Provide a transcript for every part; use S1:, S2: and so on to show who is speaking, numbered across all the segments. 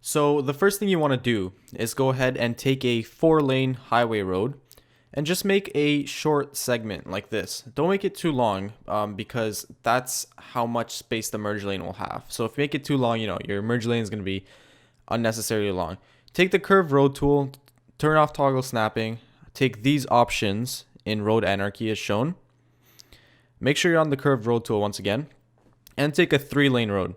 S1: So the first thing you want to do is go ahead and take a 4-lane highway road and just make a short segment like this. Don't make it too long because that's how much space the merge lane will have. So if you make it too long, your merge lane is going to be unnecessarily long. Take the curved road tool, turn off toggle snapping, take these options in road anarchy as shown. Make sure you're on the curved road tool once again, and take a 3-lane road.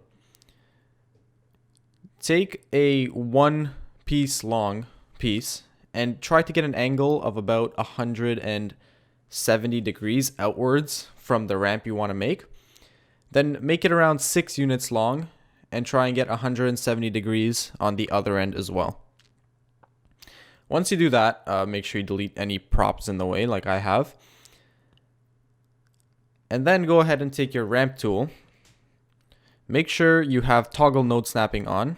S1: Take a 1-piece long piece and try to get an angle of about 170 degrees outwards from the ramp you want to make. Then make it around 6 units long and try and get 170 degrees on the other end as well. Once you do that, make sure you delete any props in the way like I have. And then go ahead and take your ramp tool. Make sure you have toggle node snapping on.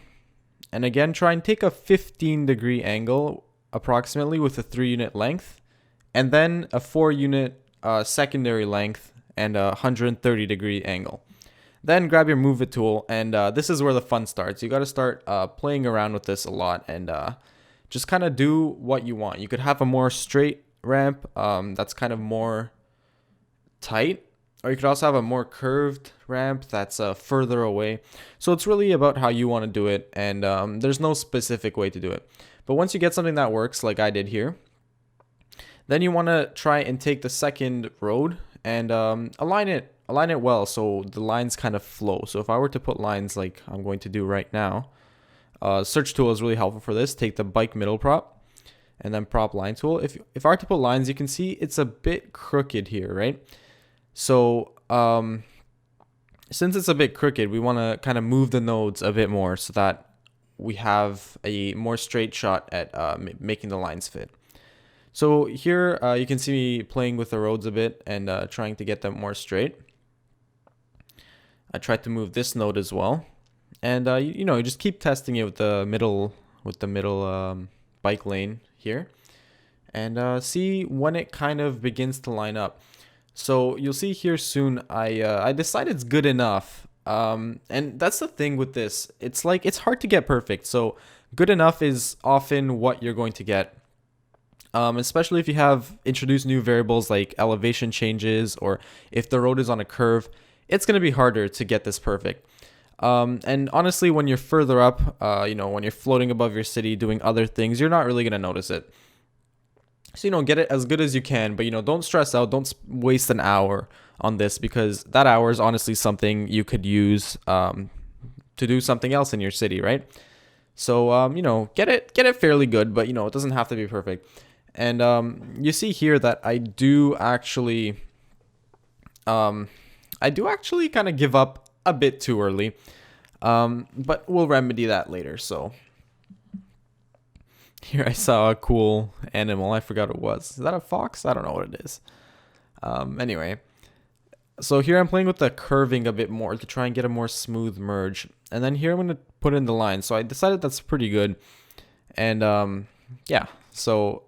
S1: And again, try and take a 15-degree angle approximately with a 3-unit length. And then a 4-unit secondary length and a 130-degree angle. Then grab your move it tool, and this is where the fun starts. You got to start playing around with this a lot and just kind of do what you want. You could have a more straight ramp that's kind of more tight, or you could also have a more curved ramp that's further away. So it's really about how you want to do it, and there's no specific way to do it. But once you get something that works, like I did here, then you want to try and take the second road and align it well so the lines kind of flow. So if I were to put lines like I'm going to do right now, search tool is really helpful for this. Take the bike middle prop and then prop line tool. If I were to put lines, you can see it's a bit crooked here, right? So since it's a bit crooked, we want to kind of move the nodes a bit more so that we have a more straight shot at making the lines fit. So here you can see me playing with the roads a bit and trying to get them more straight. I tried to move this node as well, and you just keep testing it with the middle bike lane here, and see when it kind of begins to line up. So you'll see here soon I decided it's good enough, and that's the thing with this. It's like it's hard to get perfect. So good enough is often what you're going to get. Especially if you have introduced new variables like elevation changes, or if the road is on a curve, it's going to be harder to get this perfect. And honestly, when you're further up, when you're floating above your city doing other things, you're not really going to notice it. So, get it as good as you can, but, don't stress out. Don't waste an hour on this, because that hour is honestly something you could use to do something else in your city, right? So, get it fairly good, but, it doesn't have to be perfect. And you see here that I do actually kind of give up a bit too early, but we'll remedy that later. So here I saw a cool animal. I forgot what it was. Is that a fox? I don't know what it is. Anyway, so here I'm playing with the curving a bit more to try and get a more smooth merge. And then here I'm going to put in the line. So I decided that's pretty good. And yeah, so...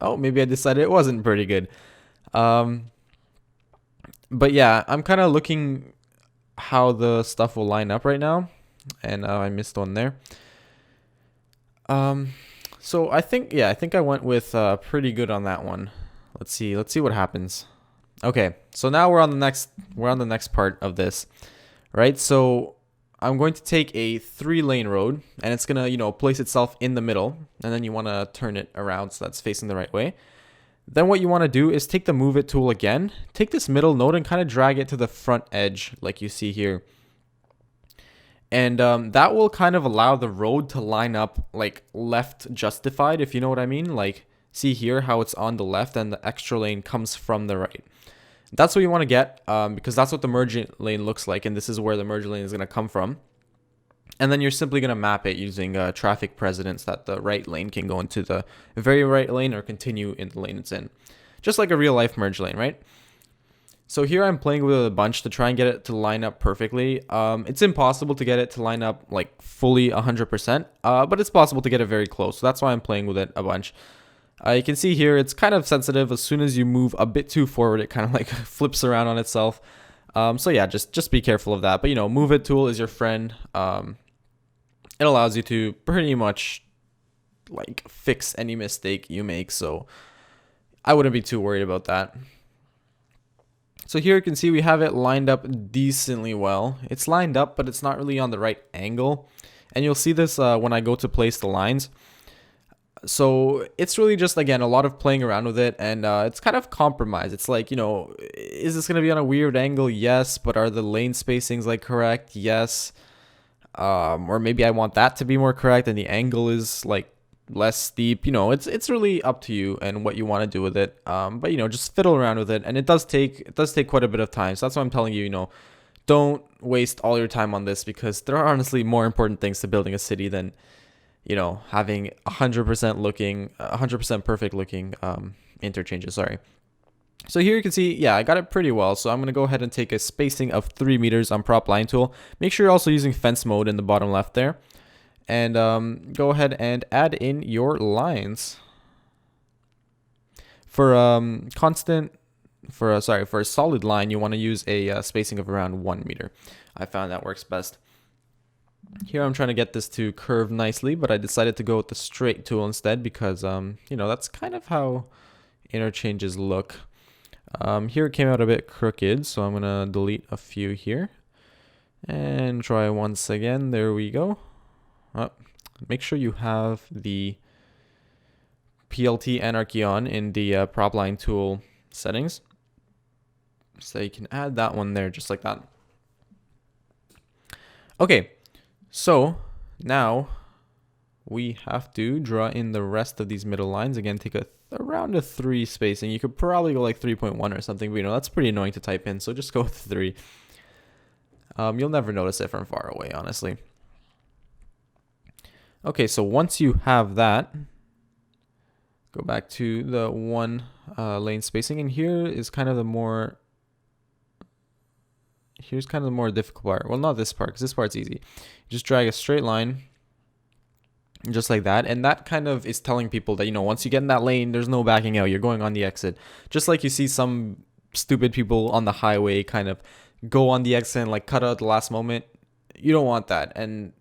S1: Oh, maybe I decided it wasn't pretty good. But yeah, I'm kind of looking how the stuff will line up right now. And I missed one there. So I think I went with pretty good on that one. Let's see what happens. Okay, so now we're on the next part of this, right? So I'm going to take a 3-lane road, and it's gonna, place itself in the middle, and then you want to turn it around so that's facing the right way. Then what you want to do is take the move it tool again, take this middle node and kind of drag it to the front edge like you see here. And that will kind of allow the road to line up like left justified, if you know what I mean. Like, see here how it's on the left and the extra lane comes from the right. That's what you want to get, because that's what the merge lane looks like, and this is where the merge lane is going to come from. And then you're simply going to map it using traffic precedence that the right lane can go into the very right lane or continue in the lane it's in. Just like a real life merge lane, right? So here I'm playing with it a bunch to try and get it to line up perfectly. It's impossible to get it to line up like fully 100%, but it's possible to get it very close. So that's why I'm playing with it a bunch. You can see here it's kind of sensitive. As soon as you move a bit too forward, it kind of like flips around on itself. So yeah, just be careful of that. But move it tool is your friend. it allows you to pretty much like fix any mistake you make. So I wouldn't be too worried about that. So here you can see we have it lined up decently well. It's lined up, but it's not really on the right angle. And you'll see this when I go to place the lines. So it's really just, again, a lot of playing around with it, and it's kind of compromised. It's like, is this going to be on a weird angle? Yes. But are the lane spacings like correct? Yes. Or maybe I want that to be more correct and the angle is like less steep. It's really up to you and what you want to do with it. But just fiddle around with it, and it does take quite a bit of time. So that's why I'm telling you, don't waste all your time on this, because there are honestly more important things to building a city than having 100% perfect looking interchanges. Sorry. So here you can see, yeah, I got it pretty well. So I'm going to go ahead and take a spacing of 3 meters on prop line tool. Make sure you're also using fence mode in the bottom left there. And go ahead and add in your lines. For a solid line, you want to use a spacing of around 1 meter. I found that works best. Here I'm trying to get this to curve nicely, but I decided to go with the straight tool instead because, that's kind of how interchanges look. Here it came out a bit crooked, so I'm going to delete a few here. And try once again. There we go. Make sure you have the PLT anarchy on in the prop line tool settings. So you can add that one there just like that. Okay, so now we have to draw in the rest of these middle lines. Again, take around a 3 spacing. You could probably go like 3.1 or something, but that's pretty annoying to type in, so just go with 3. You'll never notice it from far away, honestly. Okay, so once you have that, go back to the 1 lane spacing, and here's kind of the more difficult part. Well, not this part, because this part's easy. Just drag a straight line, just like that, and that kind of is telling people that, once you get in that lane, there's no backing out. You're going on the exit. Just like you see some stupid people on the highway kind of go on the exit and like cut out at the last moment. You don't want that, and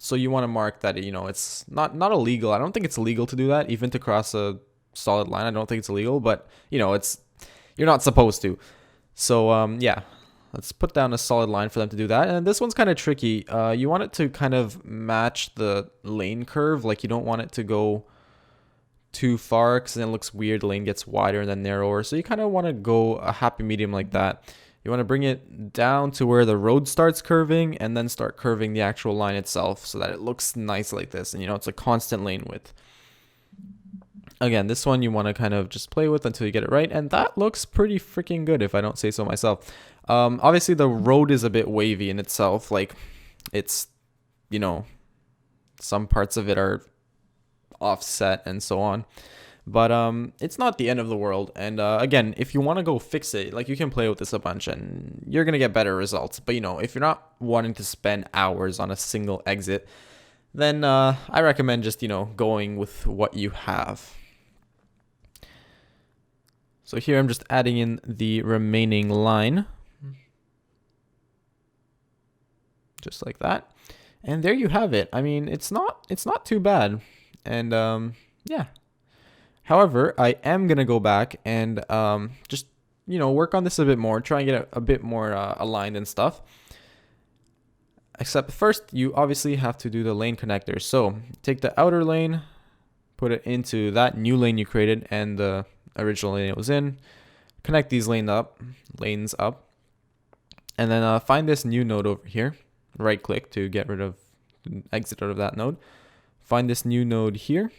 S1: so you want to mark that, it's not illegal. I don't think it's illegal to do that, even to cross a solid line. I don't think it's illegal, but you're not supposed to. So yeah, let's put down a solid line for them to do that. And this one's kind of tricky. You want it to kind of match the lane curve. Like, you don't want it to go too far, because then it looks weird. The lane gets wider and then narrower. So you kind of want to go a happy medium like that. You want to bring it down to where the road starts curving, and then start curving the actual line itself so that it looks nice like this. And it's a constant lane width. Again, this one you want to kind of just play with until you get it right, and that looks pretty freaking good if I don't say so myself. Obviously the road is a bit wavy in itself. Like, it's, some parts of it are offset and so on. But it's not the end of the world. And again, if you want to go fix it, like, you can play with this a bunch and you're going to get better results. But, if you're not wanting to spend hours on a single exit, then I recommend just, going with what you have. So here I'm just adding in the remaining line. Just like that. And there you have it. I mean, it's not too bad. And yeah. However, I am going to go back and just, work on this a bit more. Try and get a bit more aligned and stuff. Except first, you obviously have to do the lane connectors. So take the outer lane, put it into that new lane you created and the original lane it was in. Connect these lanes up. And then find this new node over here. Right click to get rid of, exit out of that node. Find this new node here.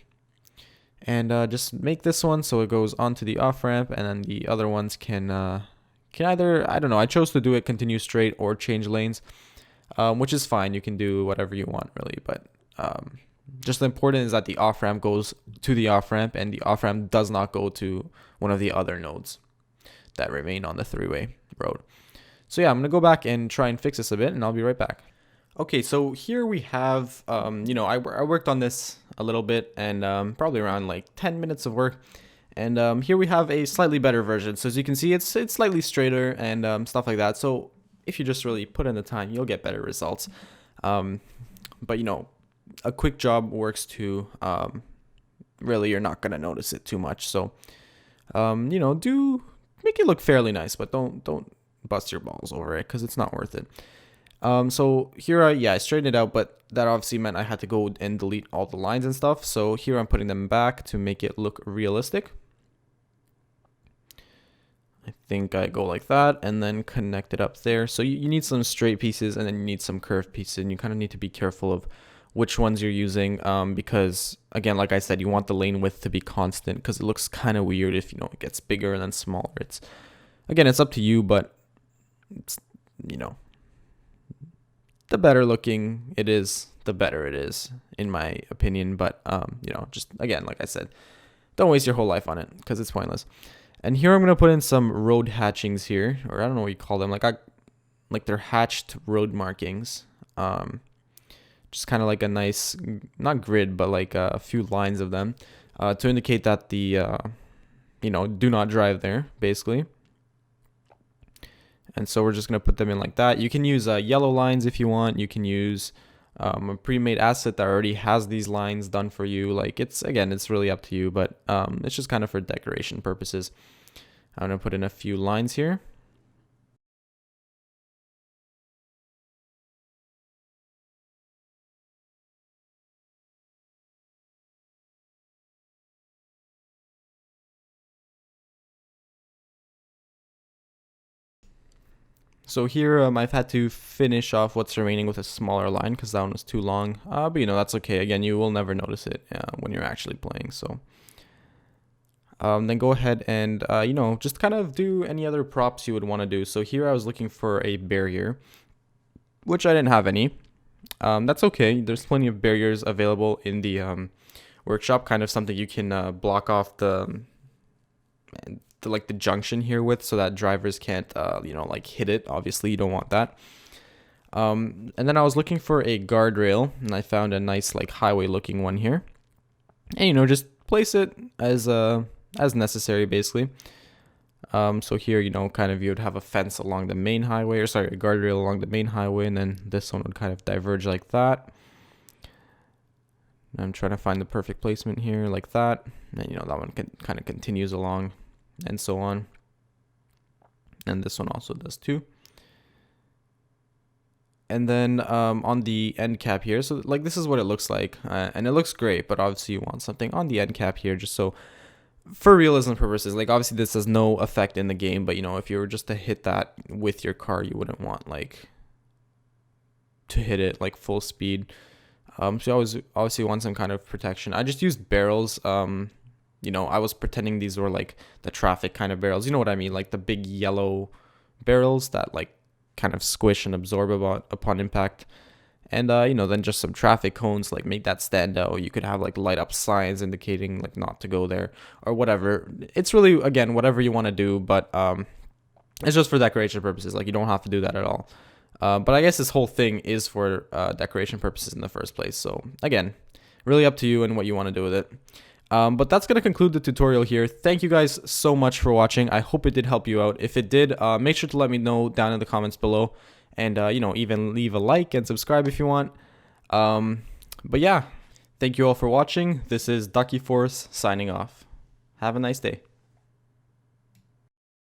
S1: And just make this one so it goes onto the off ramp, and then the other ones can either, I don't know, I chose to do it continue straight or change lanes, which is fine. You can do whatever you want, really, but just the important is that the off ramp goes to the off ramp, and the off ramp does not go to one of the other nodes that remain on the 3-way road. So yeah, I'm gonna go back and try and fix this a bit, and I'll be right back. Okay, so here we have, I worked on this a little bit, and probably around like 10 minutes of work. And here we have a slightly better version. So as you can see, it's slightly straighter and stuff like that. So if you just really put in the time, you'll get better results. But a quick job works too. Really, you're not gonna notice it too much. So, do make it look fairly nice, but don't bust your balls over it because it's not worth it. So here I straightened it out, but that obviously meant I had to go and delete all the lines and stuff. So here I'm putting them back to make it look realistic. I think I go like that and then connect it up there. So you need some straight pieces and then you need some curved pieces, and you kind of need to be careful of which ones you're using, because again, like I said, you want the lane width to be constant because it looks kind of weird if it gets bigger and then smaller. It's up to you, but it's, the better looking it is, the better it is, in my opinion. But just again, like I said, don't waste your whole life on it because it's pointless. And here I'm gonna put in some road hatchings here, or I don't know what you call them, like they're hatched road markings. Just kind of like a nice, not grid, but like a few lines of them, to indicate that the do not drive there, basically. And so we're just going to put them in like that. You can use yellow lines if you want. You can use a pre-made asset that already has these lines done for you. Like it's really up to you, but it's just kind of for decoration purposes. I'm going to put in a few lines here. So here I've had to finish off what's remaining with a smaller line because that one was too long. But that's okay. Again, you will never notice it when you're actually playing. So then go ahead and just kind of do any other props you would want to do. So here I was looking for a barrier, which I didn't have any. That's okay. There's plenty of barriers available in the workshop. Kind of something you can block off the junction here with, so that drivers can't hit it. Obviously you don't want that. And then I was looking for a guardrail, and I found a nice like highway looking one here, and just place it as necessary, basically. So here kind of you would have a fence along the main highway, or sorry, a guardrail along the main highway, and then this one would kind of diverge like that. I'm trying to find the perfect placement here, like that, and that one kind of continues along, and so on. And this one also does too. And then on the end cap here, so like this is what it looks like, and it looks great, but obviously you want something on the end cap here just so for realism purposes. Like obviously this has no effect in the game, but if you were just to hit that with your car, you wouldn't want like to hit it like full speed. So you always obviously want some kind of protection. I just used barrels. I was pretending these were like the traffic kind of barrels. You know what I mean? Like the big yellow barrels that like kind of squish and absorb upon impact. And, then just some traffic cones, like make that stand out. You could have like light up signs indicating like not to go there or whatever. It's really, again, whatever you want to do, but it's just for decoration purposes. Like you don't have to do that at all. But I guess this whole thing is for decoration purposes in the first place. So again, really up to you and what you want to do with it. But that's going to conclude the tutorial here. Thank you guys so much for watching. I hope it did help you out. If it did, make sure to let me know down in the comments below. And, even leave a like and subscribe if you want. But yeah, thank you all for watching. This is Ducky Force signing off. Have a nice day.